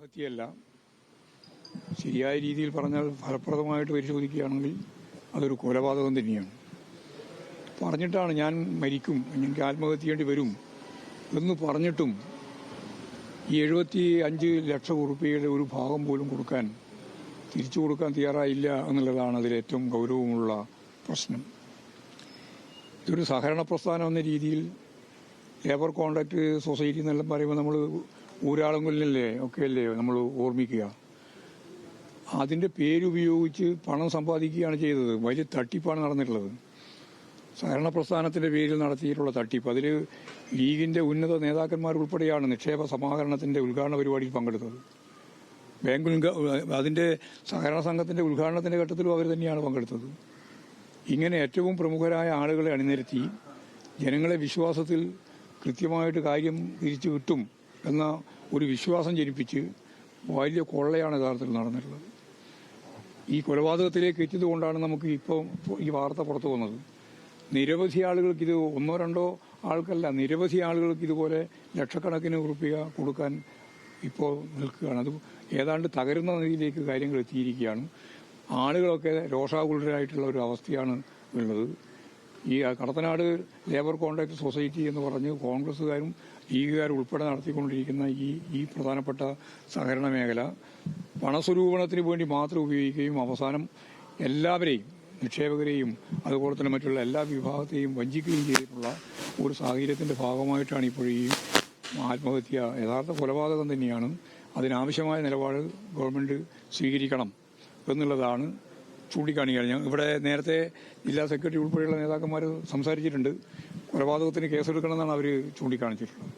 ആത്മഹത്യയല്ല. ശരിയായ രീതിയിൽ പറഞ്ഞാൽ ഫലപ്രദമായിട്ട് പരിശോധിക്കുകയാണെങ്കിൽ അതൊരു കൊലപാതകം തന്നെയാണ്. പറഞ്ഞിട്ടാണ് ഞാൻ മരിക്കും, എനിക്ക് ആത്മഹത്യ ചെയ്യേണ്ടി വരും എന്ന് പറഞ്ഞിട്ടും ഈ 75 ലക്ഷം ഉറുപ്പികയുടെ ഒരു ഭാഗം പോലും തിരിച്ചു കൊടുക്കാൻ തയ്യാറായില്ല എന്നുള്ളതാണ് അതിലേറ്റവും ഗൗരവമുള്ള പ്രശ്നം. ഇതൊരു സഹകരണ പ്രസ്ഥാനം എന്ന രീതിയിൽ ലേബർ കോൺട്രാക്ട് സൊസൈറ്റി എന്നെല്ലാം പറയുമ്പോൾ നമ്മൾ ഊരാളുകളിലല്ലേ ഒക്കെയല്ലേ നമ്മൾ ഓർമ്മിക്കുക. അതിൻ്റെ പേരുപയോഗിച്ച് പണം സമ്പാദിക്കുകയാണ് ചെയ്തത്. വലിയ തട്ടിപ്പാണ് നടന്നിട്ടുള്ളത്. സഹകരണ പ്രസ്ഥാനത്തിന്റെ പേരിൽ നടത്തിയിട്ടുള്ള തട്ടിപ്പ്. അതിൽ ലീഗിന്റെ ഉന്നത നേതാക്കന്മാരുൾപ്പെടെയാണ് നിക്ഷേപ സമാഹരണത്തിന്റെ ഉദ്ഘാടന പരിപാടിയിൽ പങ്കെടുത്തത്. അതിന്റെ സഹകരണ സംഘത്തിന്റെ ഉദ്ഘാടനത്തിന്റെ ഘട്ടത്തിലും അവർ തന്നെയാണ് പങ്കെടുത്തത്. ഇങ്ങനെ ഏറ്റവും പ്രമുഖരായ ആളുകളെ അണിനിരത്തി ജനങ്ങളെ വിശ്വാസത്തിൽ കൃത്യമായിട്ട് കാര്യം തിരിച്ചു കിട്ടും എന്ന ഒരു വിശ്വാസം ജനിപ്പിച്ച് വലിയ കൊള്ളയാണ് യഥാർത്ഥത്തിൽ നടന്നിട്ടുള്ളത്. ഈ കൊലപാതകത്തിലേക്ക് എത്തിയതുകൊണ്ടാണ് നമുക്ക് ഇപ്പോൾ ഈ വാർത്ത പുറത്തു വന്നത്. നിരവധി ആളുകൾക്ക് ഇത് ഒന്നോ രണ്ടോ ആൾക്കല്ല, നിരവധി ആളുകൾക്ക് ഇതുപോലെ ലക്ഷക്കണക്കിന് ഉറുപ്പിക കൊടുക്കാൻ ഇപ്പോൾ നിൽക്കുകയാണ്. അത് ഏതാണ്ട് തകരുന്ന നിലയിലേക്ക് കാര്യങ്ങൾ എത്തിയിരിക്കുകയാണ്. ആളുകളൊക്കെ രോഷാകുലരായിട്ടുള്ള ഒരു അവസ്ഥയാണ് ഉള്ളത്. ഈ കടത്തനാട് ലേബർ കോൺട്രാക്ട് സൊസൈറ്റി എന്ന് പറഞ്ഞ് കോൺഗ്രസുകാരും ലീഗുകാരും ഉൾപ്പെടെ നടത്തിക്കൊണ്ടിരിക്കുന്ന ഈ പ്രധാനപ്പെട്ട സഹകരണ മേഖല പണസ്വരൂപണത്തിന് വേണ്ടി മാത്രം ഉപയോഗിക്കുകയും അവസാനം എല്ലാവരെയും, നിക്ഷേപകരെയും അതുപോലെ തന്നെ മറ്റുള്ള എല്ലാ വിഭാഗത്തെയും വഞ്ചിക്കുകയും ചെയ്തിട്ടുള്ള ഒരു സാഹചര്യത്തിന്റെ ഭാഗമായിട്ടാണ് ഇപ്പോൾ ഈ ആത്മഹത്യ. യഥാർത്ഥ കൊലപാതകം തന്നെയാണ്. അതിനാവശ്യമായ നിലപാട് ഗവൺമെന്റ് സ്വീകരിക്കണം എന്നുള്ളതാണ് ചൂണ്ടിക്കാണിക്കുകയാണ്. ഇവിടെ നേരത്തെ ജില്ലാ സെക്രട്ടറി ഉൾപ്പെടെയുള്ള നേതാക്കന്മാർ സംസാരിച്ചിട്ടുണ്ട്. കൊലപാതകത്തിന് കേസെടുക്കണമെന്നാണ് അവർ ചൂണ്ടിക്കാണിച്ചിട്ടുള്ളത്.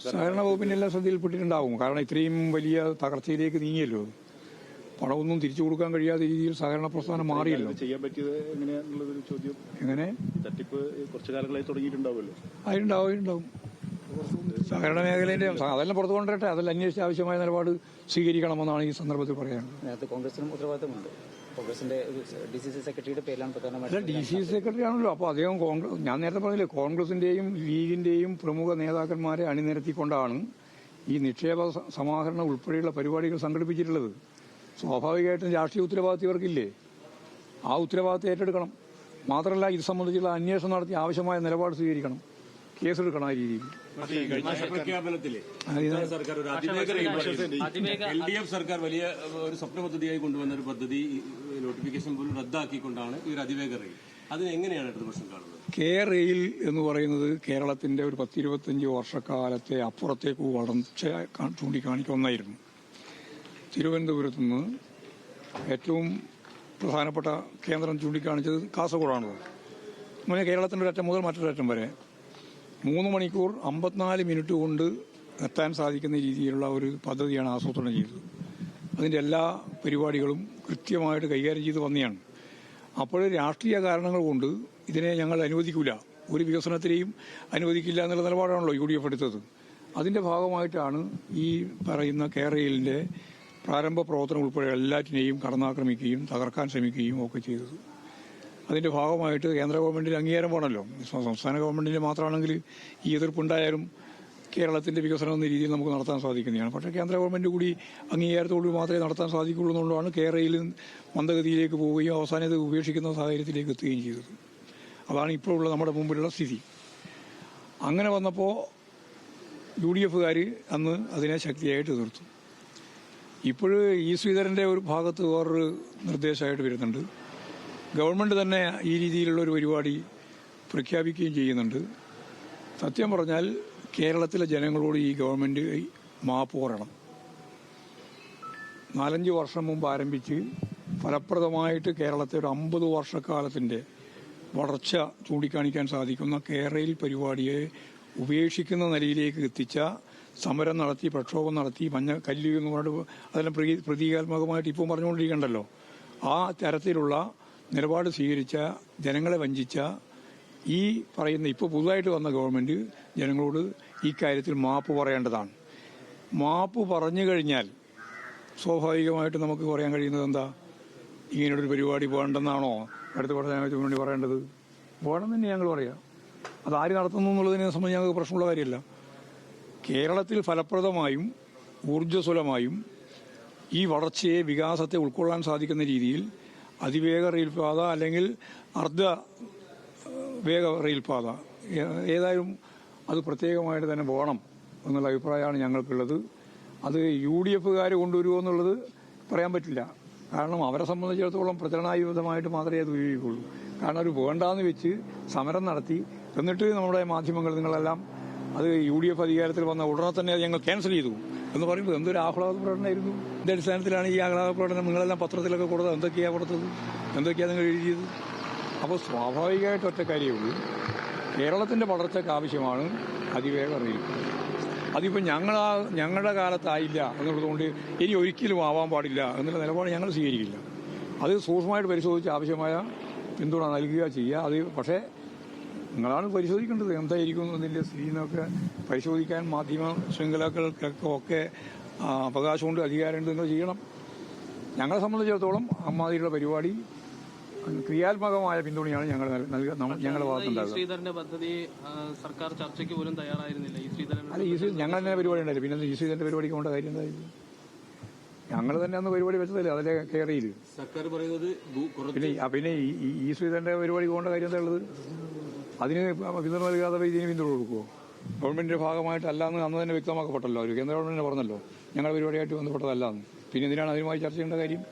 സഹകരണ വകുപ്പിന്റെ എല്ലാം ശ്രദ്ധയിൽപ്പെട്ടിട്ടുണ്ടാവും. കാരണം ഇത്രയും വലിയ തകർച്ചയിലേക്ക് നീങ്ങിയല്ലോ. പണമൊന്നും തിരിച്ചു കൊടുക്കാൻ കഴിയാത്ത രീതിയിൽ സഹകരണ പ്രസ്ഥാനം മാറിയല്ലോ. ചെയ്യാൻ പറ്റിയത് എങ്ങനെയാണെന്നുള്ളതൊരു ചോദ്യം. എങ്ങനെ തട്ടിപ്പ് കുറച്ചു കാലങ്ങളായി തുടങ്ങിയിട്ടുണ്ടാവുമല്ലോ. അതുണ്ടാവും. സഹകരണ മേഖലയുടെ അതെല്ലാം പുറത്തു കൊണ്ടുവരട്ടെ. അതെല്ലാം അന്വേഷിച്ച് ആവശ്യമായ നിലപാട് സ്വീകരിക്കണമെന്നാണ് ഈ സന്ദർഭത്തിൽ പറയാനുള്ളത്. നേരത്തെ കോൺഗ്രസിനും ഉത്തരവാദിത്തമുണ്ട്. കോൺഗ്രസിന്റെ DCC സെക്രട്ടറിയുടെ പേരിലാണ് പ്രധാനമായിട്ടും. DCC സെക്രട്ടറി ആണല്ലോ. അപ്പോൾ അദ്ദേഹം ഞാൻ നേരത്തെ പറഞ്ഞില്ലേ, കോൺഗ്രസിന്റെയും ലീഗിന്റെയും പ്രമുഖ നേതാക്കന്മാരെ അണിനിരത്തിക്കൊണ്ടാണ് ഈ നിക്ഷേപ സമാഹരണം ഉൾപ്പെടെയുള്ള പരിപാടികൾ സംഘടിപ്പിച്ചിട്ടുള്ളത്. സ്വാഭാവികമായിട്ടും രാഷ്ട്രീയ ഉത്തരവാദിത്വം ഇവർക്കില്ലേ? ആ ഉത്തരവാദിത്വം ഏറ്റെടുക്കണം. മാത്രമല്ല ഇത് സംബന്ധിച്ചുള്ള അന്വേഷണം നടത്തി ആവശ്യമായ നിലപാട് സ്വീകരിക്കണം, കേസെടുക്കണം. ആ രീതിയിൽ പ്രഖ്യാപനത്തില് സർക്കാർ ഒരു LDF സർക്കാർ വലിയ ഒരു സ്വപ്ന പദ്ധതിയായി കൊണ്ടുവന്ന ഒരു പദ്ധതി നോട്ടിഫിക്കേഷൻ പോലും റദ്ദാക്കിക്കൊണ്ടാണ് ഈ ഒരു അതിവേഗ റെയിൽ. അതിന് എങ്ങനെയാണ് ഇടതുപക്ഷം കാണുന്നത്? റെയിൽ എന്ന് പറയുന്നത് കേരളത്തിന്റെ ഒരു 10-25 വർഷക്കാലത്തെ അപ്പുറത്തേക്ക് വളർച്ച ചൂണ്ടിക്കാണിക്കുന്ന ഒന്നായിരുന്നു. തിരുവനന്തപുരത്ത് നിന്ന് ഏറ്റവും പ്രധാനപ്പെട്ട കേന്ദ്രം ചൂണ്ടിക്കാണിച്ചത് കാസർഗോഡാണല്ലോ. അങ്ങനെ കേരളത്തിന്റെ ഒരറ്റം മുതൽ മറ്റൊരറ്റം വരെ 3 മണിക്കൂർ 54 മിനിറ്റ് കൊണ്ട് എത്താൻ സാധിക്കുന്ന രീതിയിലുള്ള ഒരു പദ്ധതിയാണ് ആസൂത്രണം ചെയ്തത്. അതിൻ്റെ എല്ലാ പരിപാടികളും കൃത്യമായിട്ട് കൈകാര്യം ചെയ്ത് വന്നെയാണ്. അപ്പോൾ രാഷ്ട്രീയ കാരണങ്ങൾ കൊണ്ട് ഇതിനെ ഞങ്ങൾ അനുവദിക്കില്ല, ഒരു വികസനത്തിനെയും അനുവദിക്കില്ല എന്നുള്ള നിലപാടാണല്ലോ UDF എടുത്തത്. അതിൻ്റെ ഭാഗമായിട്ടാണ് ഈ പറയുന്ന റെയിലിൻ്റെ പ്രാരംഭ പ്രവർത്തനം ഉൾപ്പെടെ എല്ലാറ്റിനെയും കടന്നാക്രമിക്കുകയും തകർക്കാൻ ശ്രമിക്കുകയും ഒക്കെ ചെയ്തത്. അതിന്റെ ഭാഗമായിട്ട് കേന്ദ്ര ഗവൺമെന്റിന് അംഗീകാരം വേണമല്ലോ. സംസ്ഥാന ഗവൺമെന്റിന്റെ മാത്രമാണെങ്കിൽ ഈ എതിർപ്പുണ്ടായാലും കേരളത്തിന്റെ വികസനം എന്ന രീതിയിൽ നമുക്ക് നടത്താൻ സാധിക്കുന്നതാണ്. പക്ഷേ കേന്ദ്ര ഗവൺമെന്റ് കൂടി അംഗീകാരത്തോടു മാത്രമേ നടത്താൻ സാധിക്കുള്ളൂ എന്നുള്ളതാണ് റെയിൽ മന്ദഗതിയിലേക്ക് പോവുകയും അവസാനം ഇത് ഉപേക്ഷിക്കുന്ന സാഹചര്യത്തിലേക്ക് എത്തുകയും ചെയ്തത്. അതാണ് ഇപ്പോഴുള്ള നമ്മുടെ മുമ്പിലുള്ള സ്ഥിതി. അങ്ങനെ വന്നപ്പോൾ UDFകാർ അന്ന് അതിനെ ശക്തിയായിട്ട് എതിർത്തു. ഇപ്പോഴ് ശ്രീധരന്റെ ഒരു ഭാഗത്ത് വേറൊരു നിർദ്ദേശമായിട്ട് വരുന്നുണ്ട്. ഗവൺമെന്റ് തന്നെ ഈ രീതിയിലുള്ള ഒരു പരിപാടി പ്രഖ്യാപിക്കുകയും ചെയ്യുന്നുണ്ട്. സത്യം പറഞ്ഞാൽ കേരളത്തിലെ ജനങ്ങളോട് ഈ ഗവൺമെന്റ് മാപ്പ് പറയണം. 4-5 വർഷം മുമ്പ് ആരംഭിച്ച് ഫലപ്രദമായിട്ട് കേരളത്തെ ഒരു 50 വർഷക്കാലത്തിന്റെ വളർച്ച ചൂണ്ടിക്കാണിക്കാൻ സാധിക്കുന്ന റെയിൽ പരിപാടിയെ ഉപേക്ഷിക്കുന്ന നിലയിലേക്ക് എത്തിച്ച സമരം നടത്തി, പ്രക്ഷോഭം നടത്തി, കല്ല് എന്ന് പറഞ്ഞിട്ട് അതെല്ലാം പ്രതീകാത്മകമായിട്ട് ഇപ്പോൾ പറഞ്ഞുകൊണ്ടിരിക്കണ്ടല്ലോ. ആ തരത്തിലുള്ള നിലപാട് സ്വീകരിച്ച, ജനങ്ങളെ വഞ്ചിച്ച ഈ പറയുന്ന ഇപ്പോൾ പുതുതായിട്ട് വന്ന ഗവൺമെന്റ് ജനങ്ങളോട് ഈ കാര്യത്തിൽ മാപ്പ് പറയേണ്ടതാണ്. മാപ്പ് പറഞ്ഞു കഴിഞ്ഞാൽ സ്വാഭാവികമായിട്ട് നമുക്ക് പറയാൻ കഴിയുന്നത് എന്താ? ഇങ്ങനെയൊരു പരിപാടി വേണ്ടെന്നാണോ അടുത്ത പ്രധാനമന്ത്രി വേണ്ടി പറയേണ്ടത്? വേണമെന്ന് തന്നെ ഞങ്ങൾ പറയാം. അതാര് നടത്തുന്നു എന്നുള്ളതിനെ സംബന്ധിച്ച് ഞങ്ങൾക്ക് പ്രശ്നമുള്ള കാര്യമല്ല. കേരളത്തിൽ ഫലപ്രദമായും ഊർജ്ജസ്വലമായും ഈ വളർച്ചയെ വികാസത്തെ ഉൾക്കൊള്ളാൻ സാധിക്കുന്ന രീതിയിൽ അതിവേഗ റെയിൽപാത അല്ലെങ്കിൽ അർദ്ധ വേഗ റെയിൽപാത ഏതായാലും അത് പ്രത്യേകമായിട്ട് തന്നെ വേണം എന്നുള്ള അഭിപ്രായമാണ് ഞങ്ങൾക്കുള്ളത്. അത് UDFകാർ കൊണ്ടുവരുമോ എന്നുള്ളത് പറയാൻ പറ്റില്ല. കാരണം അവരെ സംബന്ധിച്ചിടത്തോളം പ്രചരണായുധമായിട്ട് മാത്രമേ അത് ഉപയോഗിക്കുള്ളൂ. കാരണം അവർ വേണ്ടാന്ന് വെച്ച് സമരം നടത്തി എന്നിട്ട് നമ്മുടെ മാധ്യമങ്ങൾ നിങ്ങളെല്ലാം അത് UDF അധികാരത്തിൽ വന്ന ഉടനെ തന്നെ അത് ഞങ്ങൾ ക്യാൻസൽ ചെയ്തു എന്ന് പറയുമ്പോൾ എന്തൊരു ആഹ്ലാദ പ്രകടനമായിരുന്നു. ഇതിന്റെ അടിസ്ഥാനത്തിലാണ് ഈ ആഹ്ലാദ പ്രകടനം നിങ്ങളെല്ലാം പത്രത്തിലൊക്കെ കൊടുത്തത്. എന്തൊക്കെയാണ് കൊടുത്തത്, എന്തൊക്കെയാണ് നിങ്ങൾ എഴുതിയത്? അപ്പോൾ സ്വാഭാവികമായിട്ട് ഒറ്റ കാര്യമുള്ളൂ, കേരളത്തിന്റെ വളർച്ചയ്ക്ക് ആവശ്യമാണ് അതിവേഗ റെയിൽ. അതിപ്പോൾ ഞങ്ങളുടെ കാലത്തായില്ല എന്നുള്ളതുകൊണ്ട് ഇനി ഒരിക്കലും ആവാൻ പാടില്ല എന്നുള്ള നിലപാട് ഞങ്ങൾ സ്വീകരിക്കില്ല. അത് സൂക്ഷ്മമായിട്ട് പരിശോധിച്ച് ആവശ്യമായ പിന്തുണ നൽകുക ചെയ്യുക. അത് പക്ഷേ നിങ്ങളാണ് പരിശോധിക്കേണ്ടത് എന്തായിരിക്കും അതിൻ്റെ സ്ഥിതി എന്നൊക്കെ പരിശോധിക്കാൻ മാധ്യമ ശൃംഖലകൾക്കൊക്കെ അവകാശമുണ്ട്, അധികാരമുണ്ട്. നിങ്ങൾ ചെയ്യണം. ഞങ്ങളെ സംബന്ധിച്ചിടത്തോളം അമ്മാതിരിയുള്ള പരിപാടി ക്രിയാത്മകമായ പിന്തുണയാണ് ഞങ്ങളുടെ ഭാഗത്തുണ്ടാകുക. ശ്രീധരന്റെ പദ്ധതി സർക്കാർ ചർച്ചയ്ക്ക് പോലും തയ്യാറായിരുന്നില്ല. അല്ല, ഞങ്ങൾ തന്നെ പരിപാടി ഉണ്ടായില്ല. പിന്നെ ശ്രീധരന്റെ പരിപാടിക്ക് കൊണ്ട കാര്യം എന്തായിരുന്നു? ഞങ്ങൾ തന്നെ അന്ന് പരിപാടി വെച്ചതല്ലേ അതിലെ കയറിയില്ല. സർക്കാർ പറയുന്നത് പിന്നെ ഈ ശ്രീധരന്റെ പരിപാടി പോകേണ്ട കാര്യം എന്താ ഉള്ളത്? അതിന് പിന്തുണ നൽകാതെ ഇതിന് പിന്തുണ കൊടുക്കുമോ? ഗവൺമെന്റിന്റെ ഭാഗമായിട്ടല്ല എന്ന് അന്ന് തന്നെ വ്യക്തമാക്കപ്പെട്ടല്ലോ. അവർ കേന്ദ്ര ഗവൺമെന്റിനെ പറഞ്ഞല്ലോ ഞങ്ങൾ പരിപാടിയായിട്ട് ബന്ധപ്പെട്ടതല്ലാന്ന്. പിന്നെ എന്തിനാണ് അതുമായി ചർച്ച ചെയ്യേണ്ട കാര്യം?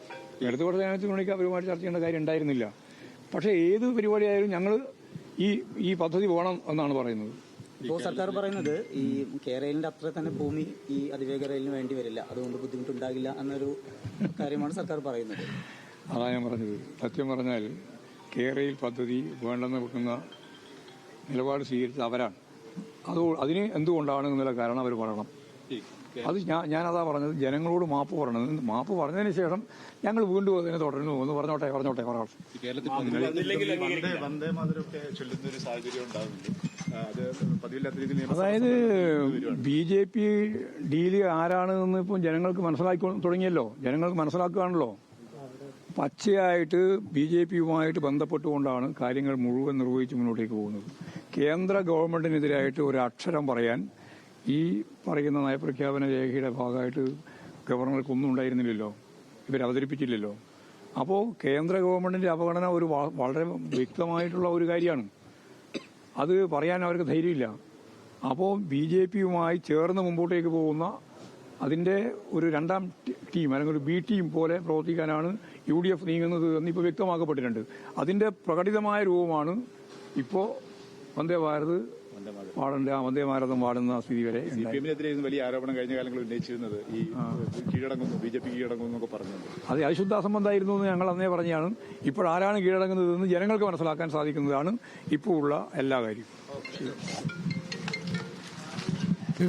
ഇടതുപക്ഷ ജനാധിപത്യ മുന്നണിക്ക് അവരുമായിട്ട് ചർച്ച ചെയ്യേണ്ട കാര്യം ഉണ്ടായിരുന്നില്ല. പക്ഷേ ഏത് പരിപാടിയായാലും ഞങ്ങൾ ഈ പദ്ധതി വേണം എന്നാണ് പറയുന്നത്. ഇപ്പോൾ സർക്കാർ പറയുന്നത് ഈ കേരളിന്റെ അത്ര തന്നെ ഭൂമി ഈ അതിവേഗ റെയിലിന് വേണ്ടി വരില്ല, അതുകൊണ്ട് ബുദ്ധിമുട്ടുണ്ടാകില്ല എന്നൊരു കാര്യമാണ് സർക്കാർ പറയുന്നത്. അതാണ് ഞാൻ പറഞ്ഞത്. സത്യം പറഞ്ഞാൽ കേരയിൽ പദ്ധതി വേണ്ടെന്ന് വെക്കുന്ന നിലപാട് സ്വീകരിച്ചത് അവരാണ്. അതിന് എന്തുകൊണ്ടാണ് എന്നുള്ള കാരണം അവർ പറയണം. അത് ഞാനതാ പറഞ്ഞത്, ജനങ്ങളോട് മാപ്പ് പറയണം. മാപ്പ് പറഞ്ഞതിന് ശേഷം ഞങ്ങൾ വീണ്ടും അതിനെ തുടരുന്നു എന്ന് പറഞ്ഞോട്ടെ പറയാം. അതായത് BJP ഡീല് ആരാണെന്ന് ഇപ്പം ജനങ്ങൾക്ക് മനസ്സിലാക്കി തുടങ്ങിയല്ലോ. ജനങ്ങൾക്ക് മനസ്സിലാക്കുകയാണല്ലോ. പച്ചയായിട്ട് BJPയുമായിട്ട് ബന്ധപ്പെട്ടുകൊണ്ടാണ് കാര്യങ്ങൾ മുഴുവൻ നിർവഹിച്ച് മുന്നോട്ടേക്ക് പോകുന്നത്. കേന്ദ്ര ഗവൺമെന്റിനെതിരായിട്ട് ഒരു അക്ഷരം പറയാൻ ഈ പറയുന്ന നയപ്രഖ്യാപന രേഖയുടെ ഭാഗമായിട്ട് ഗവർണർക്കൊന്നും ഉണ്ടായിരുന്നില്ലല്ലോ, ഇവരവതരിപ്പിച്ചില്ലല്ലോ. അപ്പോൾ കേന്ദ്ര ഗവൺമെന്റിന്റെ അവഗണന ഒരു വളരെ വ്യക്തമായിട്ടുള്ള ഒരു കാര്യമാണ്. അത് പറയാൻ അവർക്ക് ധൈര്യമില്ല. അപ്പോൾ BJPയുമായി ചേർന്ന് മുമ്പോട്ടേക്ക് പോകുന്ന അതിന്റെ ഒരു രണ്ടാം ടീം അല്ലെങ്കിൽ ഒരു B ടീം പോലെ പ്രവർത്തിക്കാനാണ് UDF നീങ്ങുന്നത് എന്നിപ്പോൾ വ്യക്തമാക്കപ്പെട്ടിട്ടുണ്ട്. അതിന്റെ പ്രകടിതമായ രൂപമാണ് ഇപ്പോൾ വന്ദേ ഭാരതം പാടുന്ന സ്ഥിതി വരെ. CPM-നെതിരെ വലിയ ആരോപണം കഴിഞ്ഞ കാലങ്ങളിൽ ഉന്നയിച്ചിരുന്നത് ഈ കീഴടങ്ങുന്നു, BJP കീഴടങ്ങുന്നു എന്നൊക്കെ പറഞ്ഞത് അത് അശുദ്ധ സംബന്ധമായിരുന്നു എന്ന് ഞങ്ങൾ അന്നേ പറഞ്ഞാണ്. ഇപ്പോഴാരാണ് കീഴടങ്ങുന്നതെന്ന് ജനങ്ങൾക്ക് മനസ്സിലാക്കാൻ സാധിക്കുന്നതാണ് ഇപ്പോൾ ഉള്ള എല്ലാ കാര്യവും.